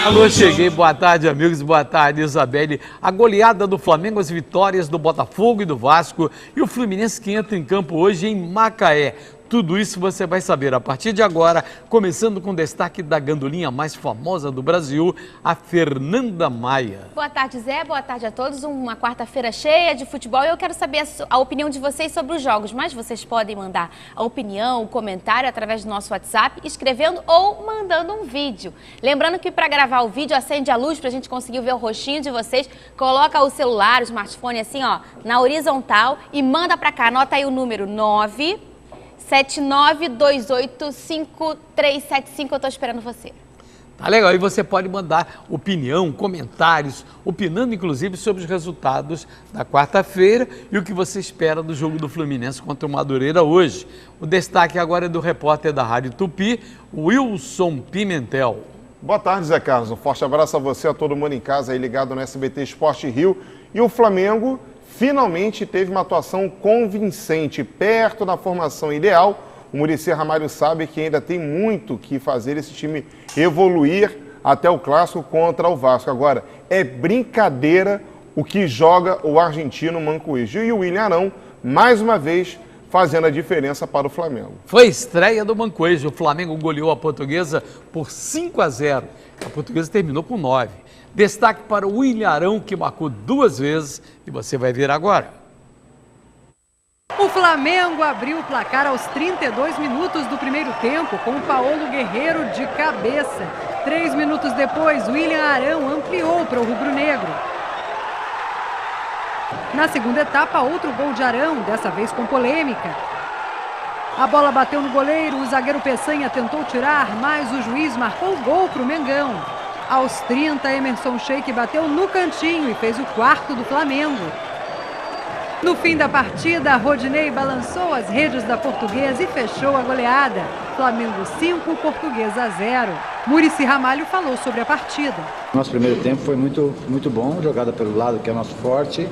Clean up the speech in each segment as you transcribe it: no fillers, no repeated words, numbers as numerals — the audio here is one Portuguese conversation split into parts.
Alô, cheguei. Boa tarde, amigos. Boa tarde, Isabelle. A goleada do Flamengo, as vitórias do Botafogo e do Vasco e o Fluminense que entra em campo hoje em Macaé. Tudo isso você vai saber a partir de agora, começando com o destaque da gandolinha mais famosa do Brasil, a Fernanda Maia. Boa tarde, Zé. Boa tarde a todos. Uma quarta-feira cheia de futebol e eu quero saber a opinião de vocês sobre os jogos, mas vocês podem mandar a opinião, o comentário através do nosso WhatsApp, escrevendo ou mandando um vídeo. Lembrando que para gravar o vídeo, acende a luz para a gente conseguir ver o rostinho de vocês, coloca o celular, o smartphone assim, ó, na horizontal e manda para cá. Anota aí o número 979285375, eu tô esperando você. Tá legal, e você pode mandar opinião, comentários, opinando inclusive sobre os resultados da quarta-feira e o que você espera do jogo do Fluminense contra o Madureira hoje. O destaque agora é do repórter da Rádio Tupi, Wilson Pimentel. Boa tarde, Zé Carlos. Um forte abraço a você, a todo mundo em casa aí ligado no SBT Esporte Rio. E o Flamengo finalmente teve uma atuação convincente, perto da formação ideal. O Muricy Ramalho sabe que ainda tem muito que fazer esse time evoluir até o clássico contra o Vasco. Agora, é brincadeira o que joga o argentino Mancoejo. E o William Arão, mais uma vez, fazendo a diferença para o Flamengo. Foi a estreia do Mancoejo. O Flamengo goleou a Portuguesa por 5-0. A Portuguesa terminou com 9. Destaque para o William Arão, que marcou 2 vezes, e você vai ver agora. O Flamengo abriu o placar aos 32 minutos do primeiro tempo com o Paulo Guerreiro de cabeça. 3 minutos depois, William Arão ampliou para o rubro-negro. Na segunda etapa, outro gol de Arão, dessa vez com polêmica. A bola bateu no goleiro, o zagueiro Peçanha tentou tirar, mas o juiz marcou o gol para o Mengão. Aos 30, Emerson Sheik bateu no cantinho e fez o 4º do Flamengo. No fim da partida, Rodinei balançou as redes da Portuguesa e fechou a goleada. Flamengo 5, Portuguesa 0. Muricy Ramalho falou sobre a partida. Nosso primeiro tempo foi muito bom, jogada pelo lado que é nosso forte.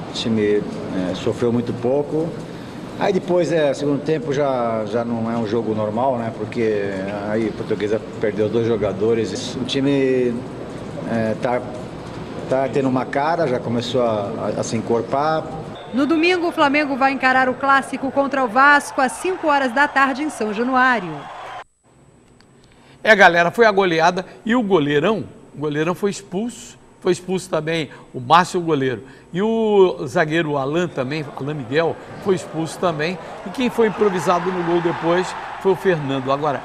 O time sofreu muito pouco. Aí depois, segundo tempo já não é um jogo normal, né? Porque aí a Portuguesa perdeu 2 jogadores. O time tá tendo uma cara, já começou a se encorpar. No domingo, o Flamengo vai encarar o clássico contra o Vasco às 5 horas da tarde em São Januário. Galera, foi a goleada e o goleirão foi expulso. Foi expulso também o Márcio, o goleiro. E o zagueiro Alan também, Alan Miguel, foi expulso também. E quem foi improvisado no gol depois foi o Fernando. Agora,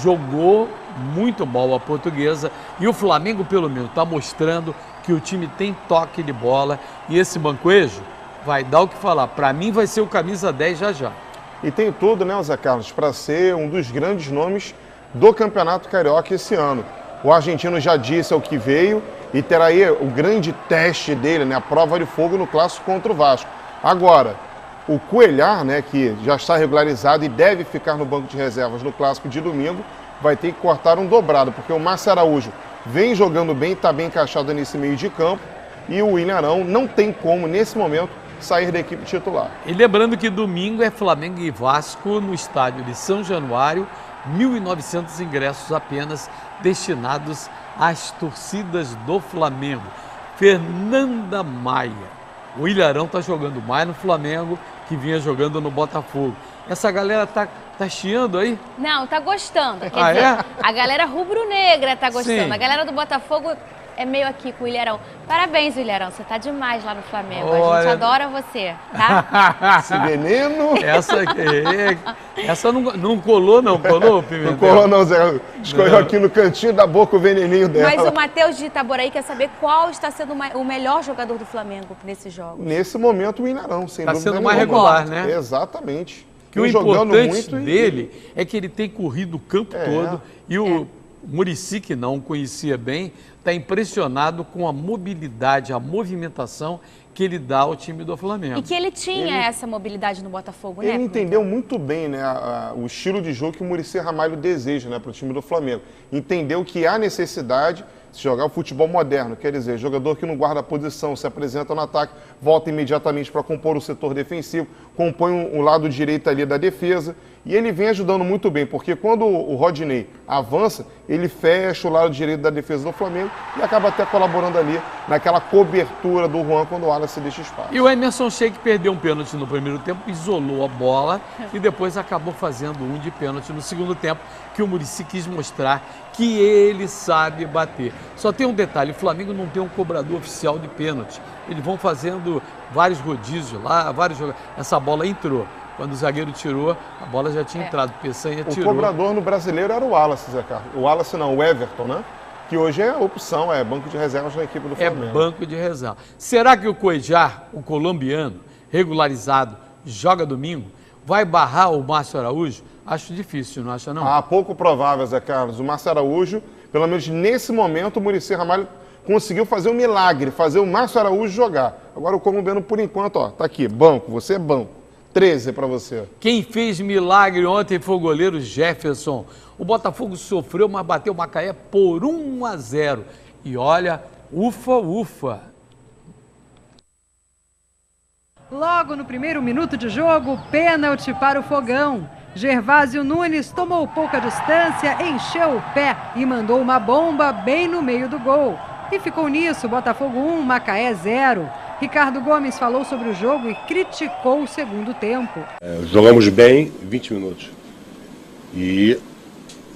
jogou muito mal a Portuguesa e o Flamengo, pelo menos, está mostrando que o time tem toque de bola e esse Mancoejo vai dar o que falar. Para mim vai ser o camisa 10 já. E tem tudo, né, Zé Carlos, para ser um dos grandes nomes do Campeonato Carioca esse ano. O argentino já disse ao que veio e terá aí o grande teste dele, né, a prova de fogo no clássico contra o Vasco. Agora, o Cuéllar, né, que já está regularizado e deve ficar no banco de reservas no clássico de domingo, vai ter que cortar um dobrado, porque o Márcio Araújo vem jogando bem, está bem encaixado nesse meio de campo e o William Arão não tem como, nesse momento, sair da equipe titular. E lembrando que domingo é Flamengo e Vasco no estádio de São Januário, 1.900 ingressos apenas destinados às torcidas do Flamengo. Fernanda Maia. O William Arão está jogando mais no Flamengo que vinha jogando no Botafogo. Essa galera tá chiando aí? Não, tá gostando. Quer dizer, a galera rubro-negra tá gostando. Sim. A galera do Botafogo é meio aqui com o William Arão. Parabéns, William Arão. Você tá demais lá no Flamengo. Olha... A gente adora você, tá? Esse veneno. Essa não colou, não. Colou, Pimentel? Não colou, não, Zé. Escolheu aqui no cantinho da boca o veneninho dela. Mas o Matheus de Itaboraí quer saber qual está sendo o melhor jogador do Flamengo nesses jogos. Nesse momento, o William Arão, sem dúvida. Está sendo mais regular, né? Exatamente. Que o importante dele é que ele tem corrido o campo todo e o Muricy, que não o conhecia bem, está impressionado com a mobilidade, a movimentação que ele dá ao time do Flamengo. E que ele tinha essa mobilidade no Botafogo, né? Ele entendeu muito bem, né, o estilo de jogo que o Muricy Ramalho deseja, né, para o time do Flamengo. Entendeu que há necessidade Se jogar o futebol moderno, quer dizer, jogador que não guarda a posição, se apresenta no ataque, volta imediatamente para compor o setor defensivo, compõe o lado direito ali da defesa. E ele vem ajudando muito bem, porque quando o Rodinei avança, ele fecha o lado direito da defesa do Flamengo e acaba até colaborando ali naquela cobertura do Juan quando o Wallace deixa espaço. E o Emerson Sheik perdeu um pênalti no primeiro tempo, isolou a bola e depois acabou fazendo um de pênalti no segundo tempo, que o Muricy quis mostrar que ele sabe bater. Só tem um detalhe, o Flamengo não tem um cobrador oficial de pênalti. Eles vão fazendo vários rodízios lá, essa bola entrou. Quando o zagueiro tirou, a bola já tinha entrado. Peçanha tirou. O cobrador no brasileiro era o Wallace, Zé Carlos. O Wallace não, o Everton, né? Que hoje é a opção, é banco de reservas na equipe do Flamengo. É banco de reserva. Será que o Cuéllar, o colombiano, regularizado, joga domingo? Vai barrar o Márcio Araújo? Acho difícil, não acha não? Pouco provável, Zé Carlos. O Márcio Araújo, pelo menos nesse momento, o Muricy Ramalho conseguiu fazer um milagre, fazer o Márcio Araújo jogar. Agora o colombiano, por enquanto, ó, tá aqui, banco, você é banco. 13 para você. Quem fez milagre ontem foi o goleiro Jefferson. O Botafogo sofreu, mas bateu o Macaé por 1-0. E olha, ufa, ufa. Logo no primeiro minuto de jogo, pênalti para o Fogão. Gervásio Nunes tomou pouca distância, encheu o pé e mandou uma bomba bem no meio do gol. E ficou nisso, Botafogo 1, Macaé 0. Ricardo Gomes falou sobre o jogo e criticou o segundo tempo. Jogamos bem 20 minutos. E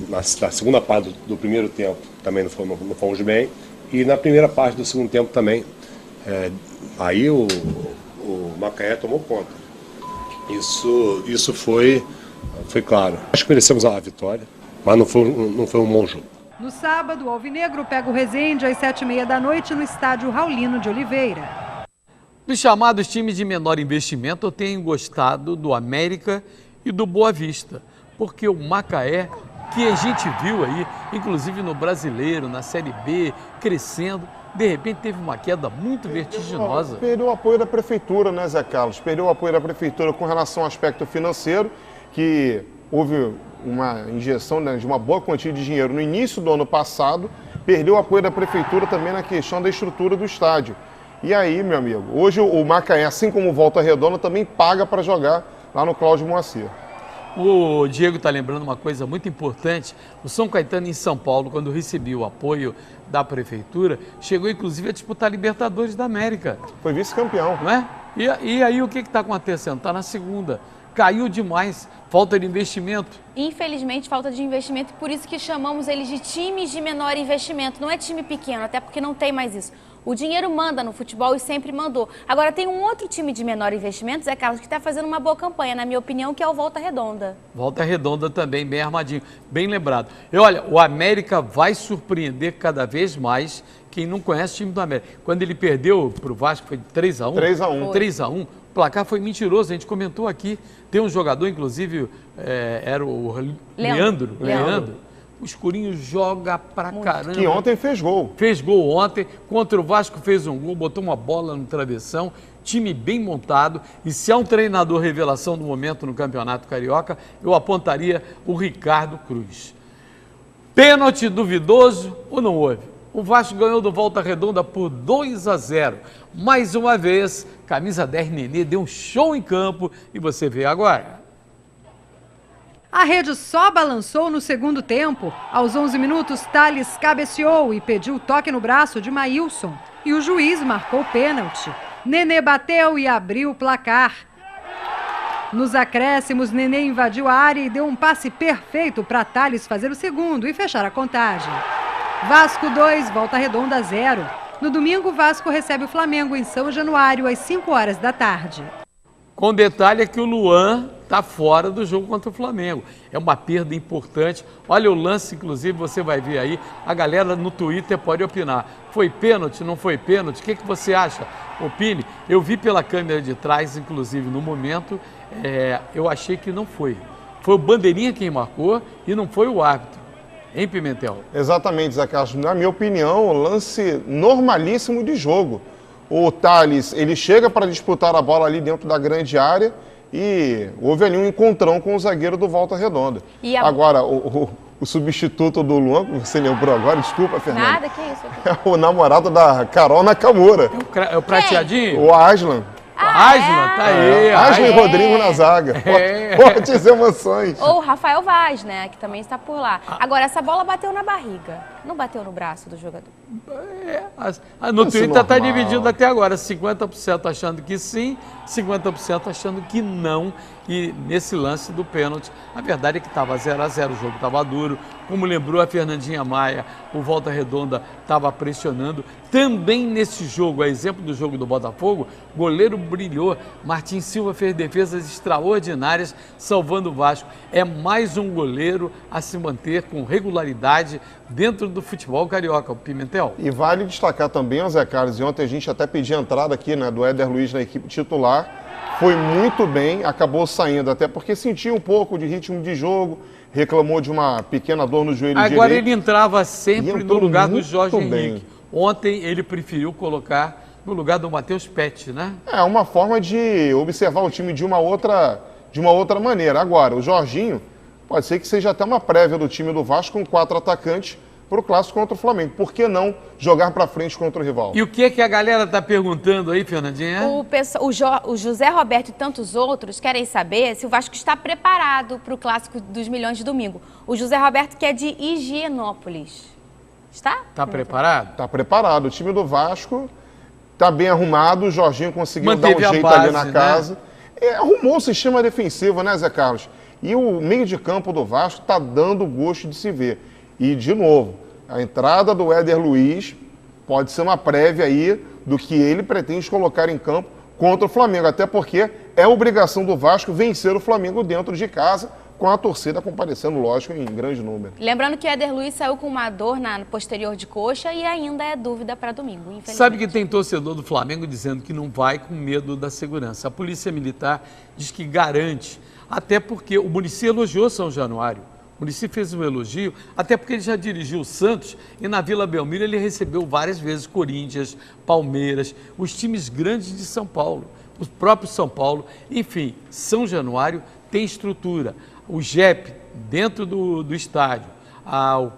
na segunda parte do primeiro tempo também não fomos bem. E na primeira parte do segundo tempo também. Aí o Macaé tomou conta. Isso foi claro. Acho que merecemos a vitória, mas não foi um bom jogo. No sábado, o Alvinegro pega o Resende às 7h30 da noite no estádio Raulino de Oliveira. Dos chamados times de menor investimento, eu tenho gostado do América e do Boa Vista, porque o Macaé, que a gente viu aí, inclusive no Brasileiro, na Série B, crescendo, de repente teve uma queda muito vertiginosa. Perdeu o apoio da Prefeitura, né, Zé Carlos? Perdeu o apoio da Prefeitura com relação ao aspecto financeiro, que houve uma injeção, né, de uma boa quantia de dinheiro no início do ano passado, perdeu o apoio da Prefeitura também na questão da estrutura do estádio. E aí, meu amigo, hoje o Macaé, assim como o Volta Redonda, também paga para jogar lá no Cláudio Moacir. O Diego está lembrando uma coisa muito importante. O São Caetano, em São Paulo, quando recebeu o apoio da Prefeitura, chegou inclusive a disputar a Libertadores da América. Foi vice-campeão. Não é? E aí o que está acontecendo? Está na segunda. Caiu demais, falta de investimento. Infelizmente, falta de investimento, por isso que chamamos eles de times de menor investimento. Não é time pequeno, até porque não tem mais isso. O dinheiro manda no futebol e sempre mandou. Agora, tem um outro time de menor investimento, Zé Carlos, que está fazendo uma boa campanha, na minha opinião, que é o Volta Redonda. Volta Redonda também, bem armadinho, bem lembrado. E olha, o América vai surpreender cada vez mais quem não conhece o time do América. Quando ele perdeu para o Vasco, foi 3-1. 3-1. 3-1. O placar foi mentiroso, a gente comentou aqui. Tem um jogador, inclusive, era o Leandro. O Escurinho joga pra caramba. Que ontem fez gol. Fez gol ontem, contra o Vasco fez um gol, botou uma bola no travessão, time bem montado. E se há um treinador revelação do momento no Campeonato Carioca, eu apontaria o Ricardo Cruz. Pênalti duvidoso ou não houve? O Vasco ganhou do Volta Redonda por 2-0. Mais uma vez, camisa 10 Nenê deu um show em campo e você vê agora. A rede só balançou no segundo tempo. Aos 11 minutos, Thales cabeceou e pediu toque no braço de Maílson. E o juiz marcou pênalti. Nenê bateu e abriu o placar. Nos acréscimos, Nenê invadiu a área e deu um passe perfeito para Thales fazer o segundo e fechar a contagem. Vasco 2, Volta Redonda 0. No domingo, o Vasco recebe o Flamengo em São Januário às 5 horas da tarde. Com detalhe é que o Luan está fora do jogo contra o Flamengo. É uma perda importante. Olha o lance, inclusive, você vai ver aí. A galera no Twitter pode opinar. Foi pênalti, não foi pênalti? O que você acha? Opine. Eu vi pela câmera de trás, inclusive, no momento, eu achei que não foi. Foi o Bandeirinha quem marcou e não foi o árbitro. Hein, Pimentel? Exatamente, Zé Carlos. Na minha opinião, lance normalíssimo de jogo. O Thales, ele chega para disputar a bola ali dentro da grande área e houve ali um encontrão com o zagueiro do Volta Redonda. Agora, o substituto do Luan, que você lembrou agora, desculpa, Fernanda. Nada, que isso? É o namorado da Carol Nakamura, É o prateadinho? o Aslan. Aslan, tá aí. Aslan e Ai. Rodrigo na zaga. Fortes emoções. Ou o Rafael Vaz, né, que também está por lá. Agora, essa bola bateu na barriga, não bateu no braço do jogador. No Isso Twitter está normal. dividido até agora, 50% achando que sim, 50% achando que não. E nesse lance do pênalti, a verdade é que estava 0-0, o jogo estava duro. Como lembrou a Fernandinha Maia, o Volta Redonda estava pressionando. Também nesse jogo, a exemplo do jogo do Botafogo, goleiro brilhou. Martins Silva fez defesas extraordinárias, salvando o Vasco. É mais um goleiro a se manter com regularidade dentro do futebol carioca, o Pimentel. E vale destacar também, Zé Carlos, e ontem a gente até pediu a entrada aqui, né, do Éder Luiz na equipe titular. Foi muito bem, acabou saindo, até porque sentiu um pouco de ritmo de jogo, reclamou de uma pequena dor no joelho direito. Agora ele entrava sempre no entrou lugar do muito Jorge bem. Henrique. Ontem ele preferiu colocar no lugar do Matheus Pet, né? É uma forma de observar o time de uma outra maneira. Agora, o Jorginho pode ser que seja até uma prévia do time do Vasco com 4 atacantes para o clássico contra o Flamengo. Por que não jogar para frente contra o rival? E o que a galera está perguntando aí, Fernandinha? O José Roberto e tantos outros querem saber se o Vasco está preparado para o Clássico dos Milhões de domingo. O José Roberto, que é de Higienópolis. Está? Está preparado? Está preparado. O time do Vasco está bem arrumado. O Jorginho conseguiu Manteve dar um a jeito base, ali na né? casa. Arrumou o sistema defensivo, né, Zé Carlos? E o meio de campo do Vasco está dando gosto de se ver. E, de novo, a entrada do Éder Luiz pode ser uma prévia aí do que ele pretende colocar em campo contra o Flamengo. Até porque é obrigação do Vasco vencer o Flamengo dentro de casa, com a torcida comparecendo, lógico, em grande número. Lembrando que o Éder Luiz saiu com uma dor na posterior de coxa e ainda é dúvida para domingo, infelizmente. Sabe que tem torcedor do Flamengo dizendo que não vai com medo da segurança. A Polícia Militar diz que garante, até porque o Muricy elogiou São Januário. O Muricy fez um elogio, até porque ele já dirigiu o Santos e na Vila Belmiro ele recebeu várias vezes Corinthians, Palmeiras, os times grandes de São Paulo, o próprio São Paulo. Enfim, São Januário tem estrutura. O JEP dentro do estádio,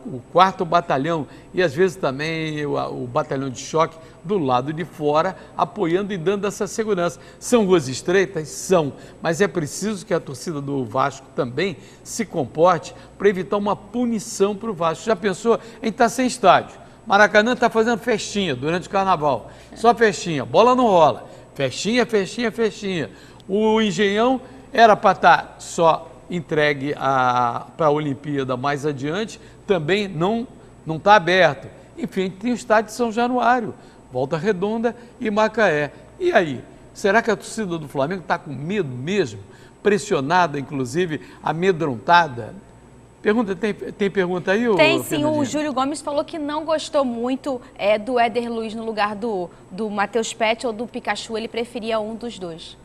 o 4º batalhão e às vezes também o batalhão de choque do lado de fora, apoiando e dando essa segurança. São ruas estreitas? São, mas é preciso que a torcida do Vasco também se comporte para evitar uma punição para o Vasco. Já pensou? A gente está sem estádio. Maracanã está fazendo festinha durante o carnaval. Só festinha, bola não rola. Festinha, festinha, festinha. O Engenhão era para estar só entregue para a Olimpíada mais adiante, também não está aberto. Enfim, tem o estádio de São Januário, Volta Redonda e Macaé. E aí, será que a torcida do Flamengo está com medo mesmo? Pressionada, inclusive, amedrontada? Tem pergunta aí? Tem sim, o Júlio Gomes falou que não gostou muito do Éder Luiz no lugar do Matheus Pet ou do Pikachu, ele preferia um dos dois.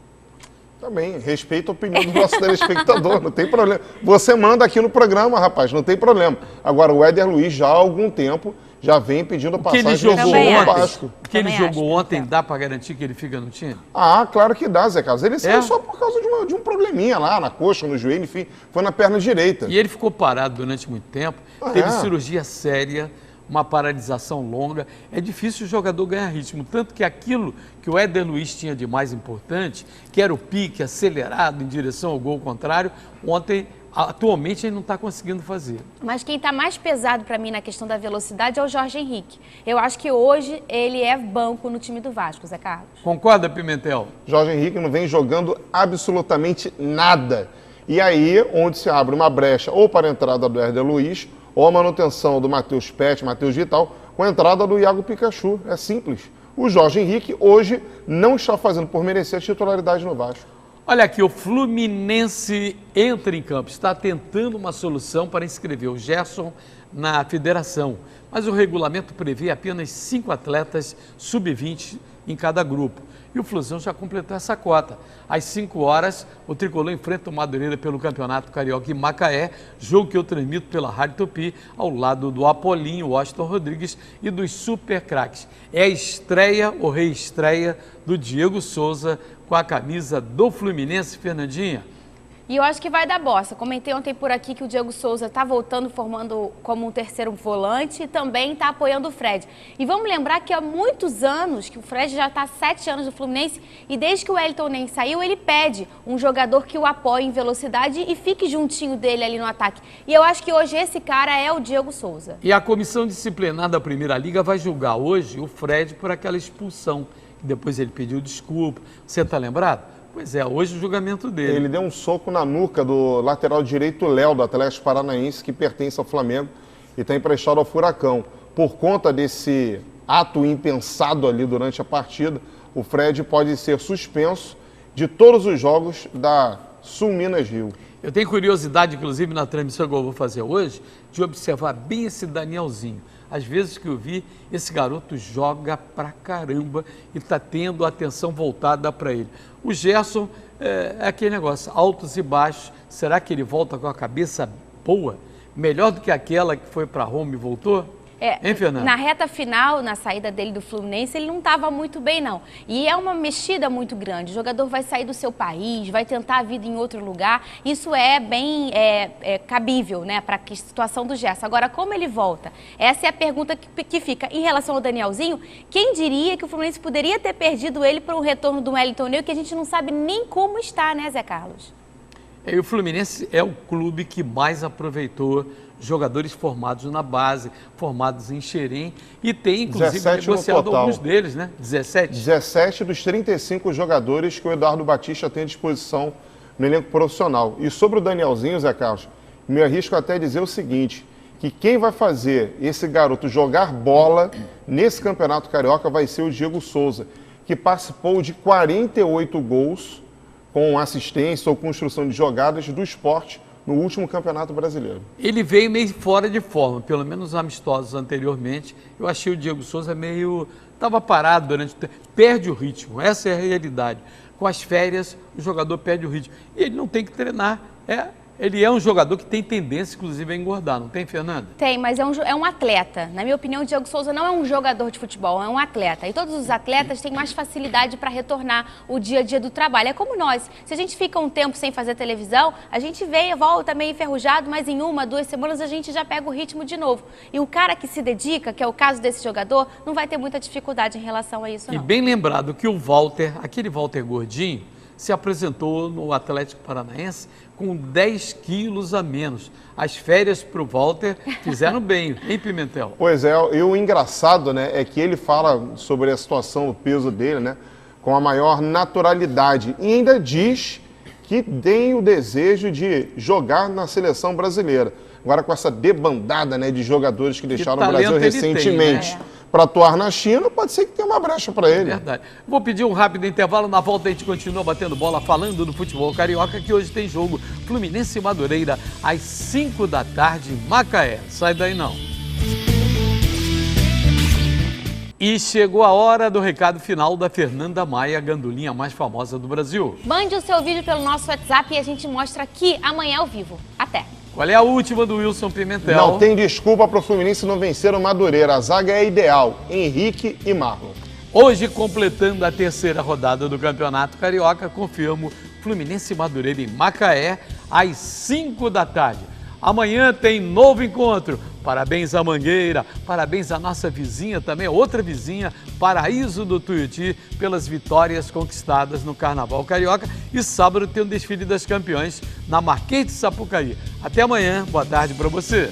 Também, respeito a opinião do nosso telespectador, não tem problema. Você manda aqui no programa, rapaz, não tem problema. Agora, o Éder Luiz já há algum tempo já vem pedindo passagem no Vasco. O que ele jogou ontem dá para garantir que ele fica no time? Ah, claro que dá, Zé Carlos. Ele saiu só por causa de um probleminha lá na coxa, no joelho, enfim, foi na perna direita. E ele ficou parado durante muito tempo, teve cirurgia séria, uma paralisação longa. É difícil o jogador ganhar ritmo, tanto que aquilo que o Éder Luiz tinha de mais importante, que era o pique acelerado em direção ao gol contrário, ontem, atualmente, ele não está conseguindo fazer. Mas quem está mais pesado para mim na questão da velocidade é o Jorge Henrique. Eu acho que hoje ele é banco no time do Vasco, Zé Carlos. Concorda, Pimentel? Jorge Henrique não vem jogando absolutamente nada. E aí, onde se abre uma brecha ou para a entrada do Éder Luiz, ou a manutenção do Matheus Pet, Matheus Vital, com a entrada do Iago Pikachu. É simples. O Jorge Henrique hoje não está fazendo por merecer a titularidade no Vasco. Olha aqui, o Fluminense entra em campo, está tentando uma solução para inscrever o Gerson na federação, mas o regulamento prevê apenas 5 atletas sub-20 em cada grupo. E o Flusão já completou essa cota. Às 5 horas, o Tricolor enfrenta o Madureira pelo Campeonato Carioca em Macaé, jogo que eu transmito pela Rádio Tupi, ao lado do Apolinho, Washington Rodrigues e dos Super Craques. É a estreia ou reestreia do Diego Souza com a camisa do Fluminense, Fernandinha. E eu acho que vai dar bossa. Comentei ontem por aqui que o Diego Souza está voltando, formando como um terceiro volante e também está apoiando o Fred. E vamos lembrar que há muitos anos, que o Fred já está há 7 anos no Fluminense, e desde que o Wellington nem saiu, ele pede um jogador que o apoie em velocidade e fique juntinho dele ali no ataque. E eu acho que hoje esse cara é o Diego Souza. E a comissão disciplinar da Primeira Liga vai julgar hoje o Fred por aquela expulsão. Depois ele pediu desculpa. Você está lembrado? Pois é, hoje o julgamento dele. Ele deu um soco na nuca do lateral direito Léo, do Atlético Paranaense, que pertence ao Flamengo e está emprestado ao Furacão. Por conta desse ato impensado ali durante a partida, o Fred pode ser suspenso de todos os jogos da Sul Minas Rio. Eu tenho curiosidade, inclusive, na transmissão que eu vou fazer hoje, de observar bem esse Danielzinho. Às vezes que eu vi, esse garoto joga pra caramba e está tendo a atenção voltada para ele. O Gerson é aquele negócio, altos e baixos. Será que ele volta com a cabeça boa? Melhor do que aquela que foi para Roma e voltou? Hein, Fernanda? Na reta final, na saída dele do Fluminense, ele não estava muito bem, não. E é uma mexida muito grande. O jogador vai sair do seu país, vai tentar a vida em outro lugar. Isso é bem cabível, né, para a situação do Gerson. Agora, como ele volta? Essa é a pergunta que fica. Em relação ao Danielzinho, quem diria que o Fluminense poderia ter perdido ele para o retorno do Wellington Ney, que a gente não sabe nem como está, né, Zé Carlos? E o Fluminense é o clube que mais aproveitou jogadores formados na base, formados em Xerém, e tem, inclusive, negociado alguns deles, né? 17? 17 dos 35 jogadores que o Eduardo Batista tem à disposição no elenco profissional. E sobre o Danielzinho, Zé Carlos, me arrisco até dizer o seguinte, que quem vai fazer esse garoto jogar bola nesse Campeonato Carioca vai ser o Diego Souza, que participou de 48 gols com assistência ou construção de jogadas do Sport no último Campeonato Brasileiro. Ele veio meio fora de forma, pelo menos amistosos anteriormente. Eu achei o Diego Souza meio... Estava parado durante o tempo. Perde o ritmo, essa é a realidade. Com as férias, o jogador perde o ritmo. E ele não tem que treinar. Ele é um jogador que tem tendência, inclusive, a engordar, não tem, Fernanda? Tem, mas é um atleta. Na minha opinião, o Diego Souza não é um jogador de futebol, é um atleta. E todos os atletas têm mais facilidade para retornar o dia a dia do trabalho. É como nós. Se a gente fica um tempo sem fazer televisão, a gente volta meio enferrujado, mas em 1, 2 semanas a gente já pega o ritmo de novo. E o cara que se dedica, que é o caso desse jogador, não vai ter muita dificuldade em relação a isso, não. E bem lembrado que o Walter, aquele Walter gordinho, se apresentou no Atlético Paranaense com 10 quilos a menos. As férias para o Walter fizeram bem, hein, Pimentel? Pois é, e o engraçado, né, é que ele fala sobre a situação, o peso dele, né, com a maior naturalidade. E ainda diz que tem o desejo de jogar na seleção brasileira. Agora com essa debandada, né, de jogadores que deixaram o Brasil recentemente. Para atuar na China, pode ser que tenha uma brecha para ele. Verdade. Vou pedir um rápido intervalo. Na volta a gente continua batendo bola, falando do futebol carioca, que hoje tem jogo Fluminense e Madureira, às 5 da tarde, em Macaé. Sai daí não. E chegou a hora do recado final da Fernanda Maia, a gandulinha mais famosa do Brasil. Mande o seu vídeo pelo nosso WhatsApp e a gente mostra aqui amanhã ao vivo. Até! Qual é a última do Wilson Pimentel? Não tem desculpa para o Fluminense não vencer o Madureira. A zaga é ideal. Henrique e Marlon. Hoje, completando a 3ª rodada do Campeonato Carioca, confirmo Fluminense e Madureira em Macaé, às 5 da tarde. Amanhã tem novo encontro. Parabéns à Mangueira, parabéns à nossa vizinha também, outra vizinha, Paraíso do Tuiuti, pelas vitórias conquistadas no Carnaval Carioca. E sábado tem o desfile das campeões na Marquês de Sapucaí. Até amanhã, boa tarde para você.